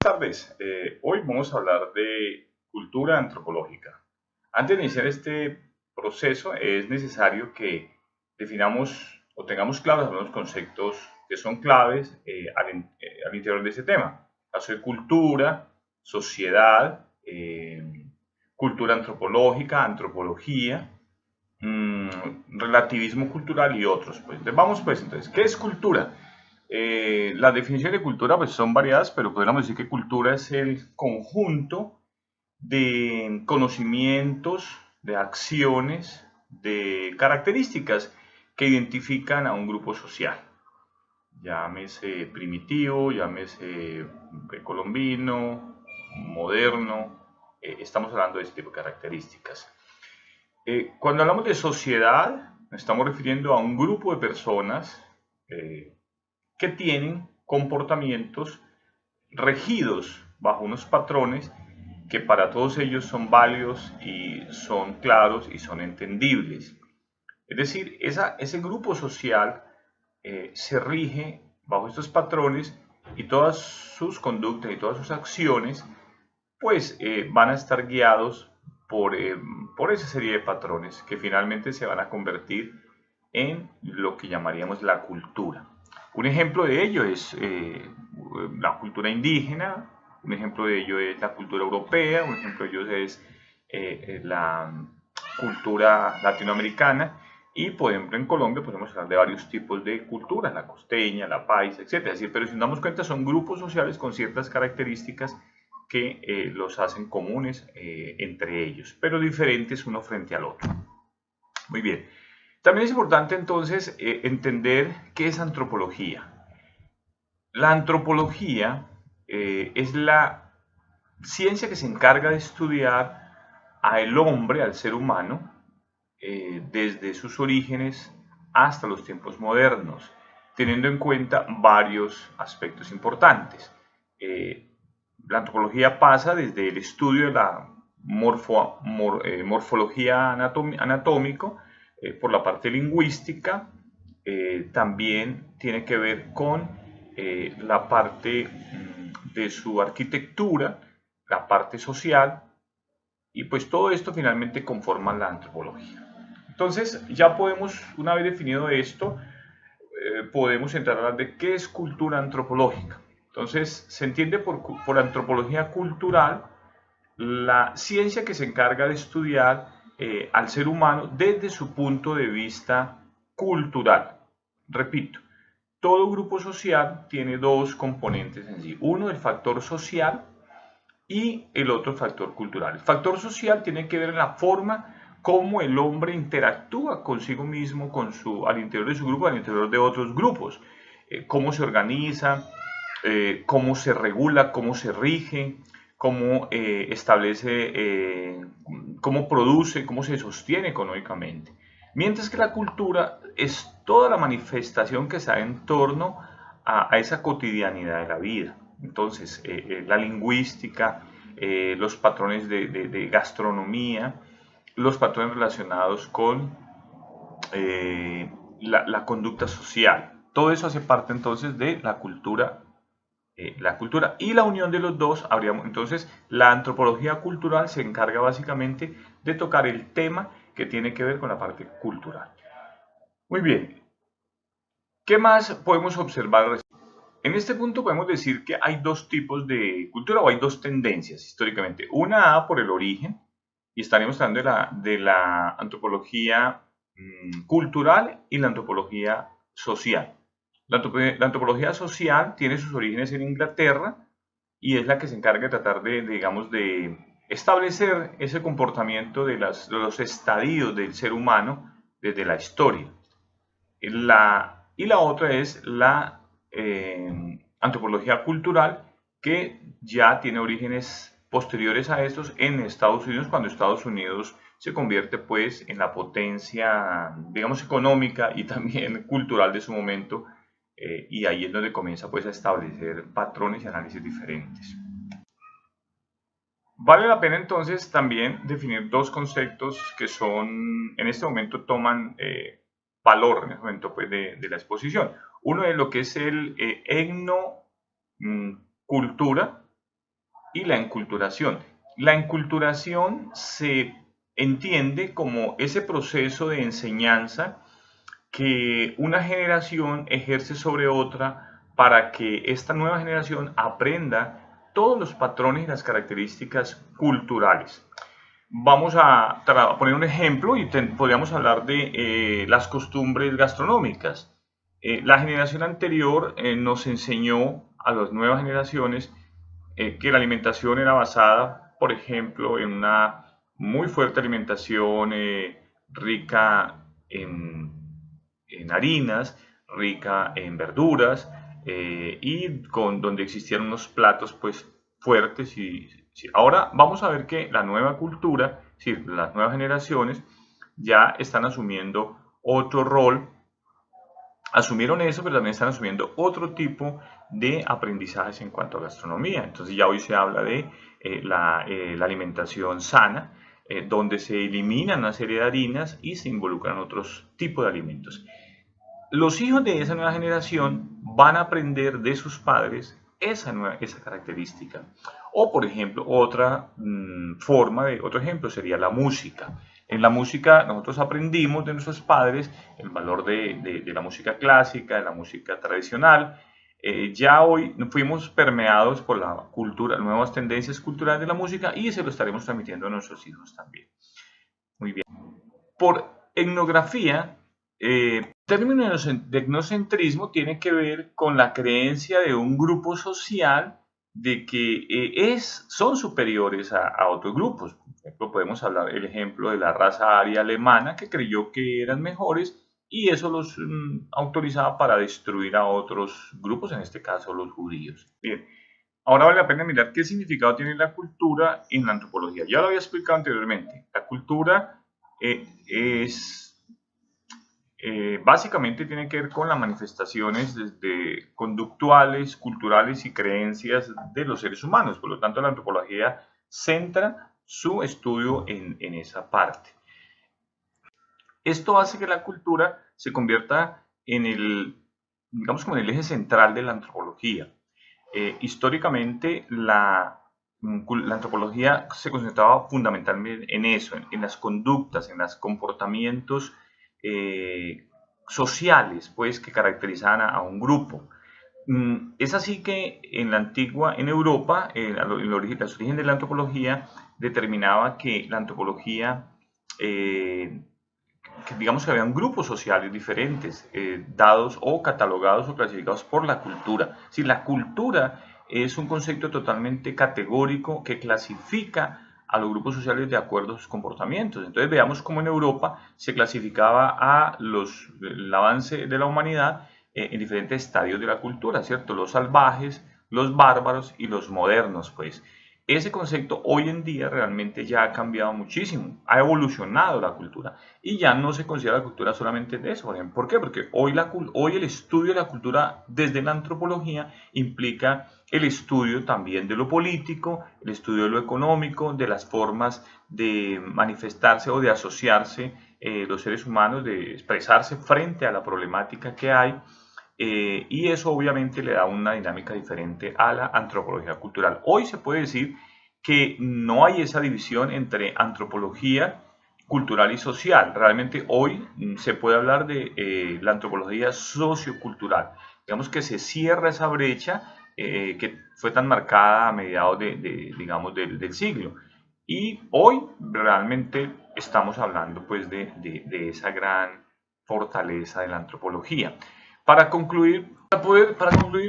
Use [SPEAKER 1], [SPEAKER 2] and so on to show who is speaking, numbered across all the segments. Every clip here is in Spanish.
[SPEAKER 1] Buenas tardes. Hoy vamos a hablar de cultura antropológica. Antes de iniciar este proceso es necesario que definamos o tengamos claros algunos conceptos que son claves al interior de este tema. Caso de cultura, sociedad, cultura antropológica, antropología, relativismo cultural y otros. Entonces, ¿qué es cultura? Las definiciones de cultura pues, son variadas, pero podríamos decir que cultura es el conjunto de conocimientos, de acciones, de características que identifican a un grupo social. Llámese primitivo, llámese precolombino, moderno, estamos hablando de este tipo de características. Cuando hablamos de sociedad, nos estamos refiriendo a un grupo de personas que tienen comportamientos regidos bajo unos patrones que para todos ellos son válidos y son claros y son entendibles. Es decir, ese grupo social se rige bajo estos patrones y todas sus conductas y todas sus acciones pues van a estar guiados por esa serie de patrones que finalmente se van a convertir en lo que llamaríamos la cultura. Un ejemplo de ello es la cultura indígena, un ejemplo de ello es la cultura europea, un ejemplo de ello es la cultura latinoamericana y por ejemplo en Colombia podemos hablar de varios tipos de culturas, la costeña, la paisa, etc. Es decir, pero si nos damos cuenta son grupos sociales con ciertas características que los hacen comunes entre ellos, pero diferentes uno frente al otro. Muy bien. También es importante entonces entender qué es antropología. La antropología es la ciencia que se encarga de estudiar al hombre, al ser humano, desde sus orígenes hasta los tiempos modernos, teniendo en cuenta varios aspectos importantes. La antropología pasa desde el estudio de la morfología anatómico, por la parte lingüística, también tiene que ver con la parte de su arquitectura, la parte social, y pues todo esto finalmente conforma la antropología. Entonces ya podemos, una vez definido esto, podemos entrar a hablar de qué es cultura antropológica. Entonces se entiende por antropología cultural la ciencia que se encarga de estudiar al ser humano desde su punto de vista cultural. Repito, todo grupo social tiene dos componentes en sí. Uno, el factor social y el otro, factor cultural. El factor social tiene que ver en la forma como el hombre interactúa consigo mismo, al interior de su grupo, al interior de otros grupos. Cómo se organiza, cómo se regula, cómo se rige, cómo establece, cómo produce, cómo se sostiene económicamente. Mientras que la cultura es toda la manifestación que se da en torno a esa cotidianidad de la vida. Entonces, la lingüística, los patrones de gastronomía, los patrones relacionados con la conducta social. Todo eso hace parte entonces de la cultura y la unión de los dos, habríamos, entonces la antropología cultural se encarga básicamente de tocar el tema que tiene que ver con la parte cultural. Muy bien, ¿qué más podemos observar? En este punto podemos decir que hay dos tipos de cultura o hay dos tendencias históricamente. Una por el origen, y estaremos hablando de la antropología cultural y la antropología social. La antropología social tiene sus orígenes en Inglaterra y es la que se encarga de tratar digamos, de establecer ese comportamiento de los estadios del ser humano desde la historia. Y la otra es la antropología cultural, que ya tiene orígenes posteriores a estos en Estados Unidos, cuando Estados Unidos se convierte pues en la potencia, digamos, económica y también cultural de su momento, y ahí es donde comienza pues a establecer patrones y análisis diferentes. Vale la pena entonces también definir dos conceptos que son, en este momento toman valor en este momento pues, de la exposición. Uno es lo que es el etnocultura, y la enculturación. La enculturación se entiende como ese proceso de enseñanza que una generación ejerce sobre otra para que esta nueva generación aprenda todos los patrones y las características culturales. Vamos a poner un ejemplo y podríamos hablar de las costumbres gastronómicas. La generación anterior nos enseñó a las nuevas generaciones que la alimentación era basada, por ejemplo, en una muy fuerte alimentación rica en harinas, rica en verduras y donde existían unos platos pues fuertes. Ahora vamos a ver que la nueva cultura, es decir, las nuevas generaciones ya están asumiendo otro rol. Asumieron eso, pero también están asumiendo otro tipo de aprendizajes en cuanto a gastronomía. Entonces ya hoy se habla de la alimentación sana, donde se eliminan una serie de harinas y se involucran otros tipos de alimentos. Los hijos de esa nueva generación van a aprender de sus padres esa característica. O, por ejemplo, otro ejemplo sería la música. En la música nosotros aprendimos de nuestros padres el valor de la música clásica, de la música tradicional. Ya hoy fuimos permeados por la cultura, nuevas tendencias culturales de la música y se lo estaremos transmitiendo a nuestros hijos también. Muy bien. Por etnografía, el término de etnocentrismo tiene que ver con la creencia de un grupo social de que son superiores a otros grupos. Por ejemplo, podemos hablar el ejemplo de la raza aria alemana que creyó que eran mejores y eso los autorizaba para destruir a otros grupos, en este caso los judíos. Bien, ahora vale la pena mirar qué significado tiene la cultura en la antropología. Ya lo había explicado anteriormente. La cultura básicamente tiene que ver con las manifestaciones conductuales, culturales y creencias de los seres humanos. Por lo tanto, la antropología centra su estudio en esa parte. Esto hace que la cultura se convierta digamos, como en el eje central de la antropología. Históricamente, la antropología se concentraba fundamentalmente en eso, en las conductas, en los comportamientos sociales, pues, que caracterizaban a un grupo. Es así que en Europa, los orígenes de la antropología determinaba que la antropología, que digamos que habían grupos sociales diferentes, dados o catalogados o clasificados por la cultura. Si la cultura es un concepto totalmente categórico que clasifica a los grupos sociales de acuerdo a sus comportamientos. Entonces veamos cómo en Europa se clasificaba el avance de la humanidad en diferentes estadios de la cultura, ¿cierto? Los salvajes, los bárbaros y los modernos, pues. Ese concepto hoy en día realmente ya ha cambiado muchísimo, ha evolucionado la cultura y ya no se considera la cultura solamente de eso. ¿Por qué? Porque hoy el estudio de la cultura desde la antropología implica el estudio también de lo político, el estudio de lo económico, de las formas de manifestarse o de asociarse los seres humanos, de expresarse frente a la problemática que hay. Y eso obviamente le da una dinámica diferente a la antropología cultural. Hoy se puede decir que no hay esa división entre antropología cultural y social. Realmente hoy se puede hablar de la antropología sociocultural. Digamos que se cierra esa brecha que fue tan marcada a mediados digamos, del siglo. Y hoy realmente estamos hablando pues de esa gran fortaleza de la antropología. Para concluir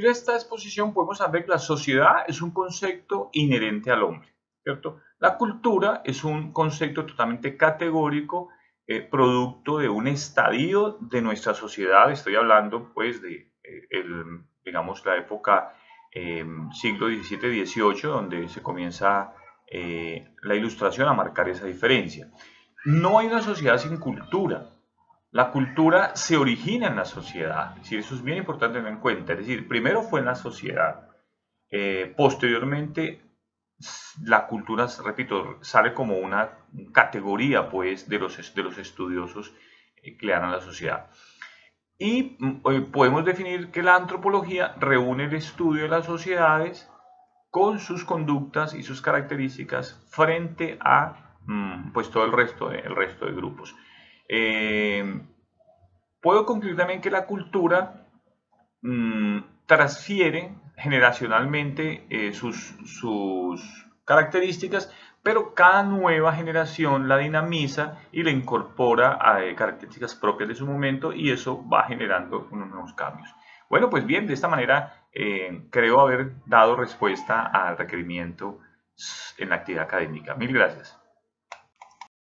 [SPEAKER 1] esta exposición podemos saber que la sociedad es un concepto inherente al hombre, ¿cierto? La cultura es un concepto totalmente categórico, producto de un estadio de nuestra sociedad. Estoy hablando pues digamos, la época siglo XVII-XVIII, donde se comienza la ilustración a marcar esa diferencia. No hay una sociedad sin cultura. La cultura se origina en la sociedad, es decir, eso es bien importante tener en cuenta. Es decir, primero fue en la sociedad, posteriormente la cultura, repito, sale como una categoría pues, de los estudiosos que le dan a la sociedad. Y podemos definir que la antropología reúne el estudio de las sociedades con sus conductas y sus características frente a pues todo el resto de grupos. Puedo concluir también que la cultura transfiere generacionalmente sus características, pero cada nueva generación la dinamiza y le incorpora a características propias de su momento, y eso va generando unos nuevos cambios. Bueno, pues bien, de esta manera creo haber dado respuesta al requerimiento en la actividad académica. Mil gracias.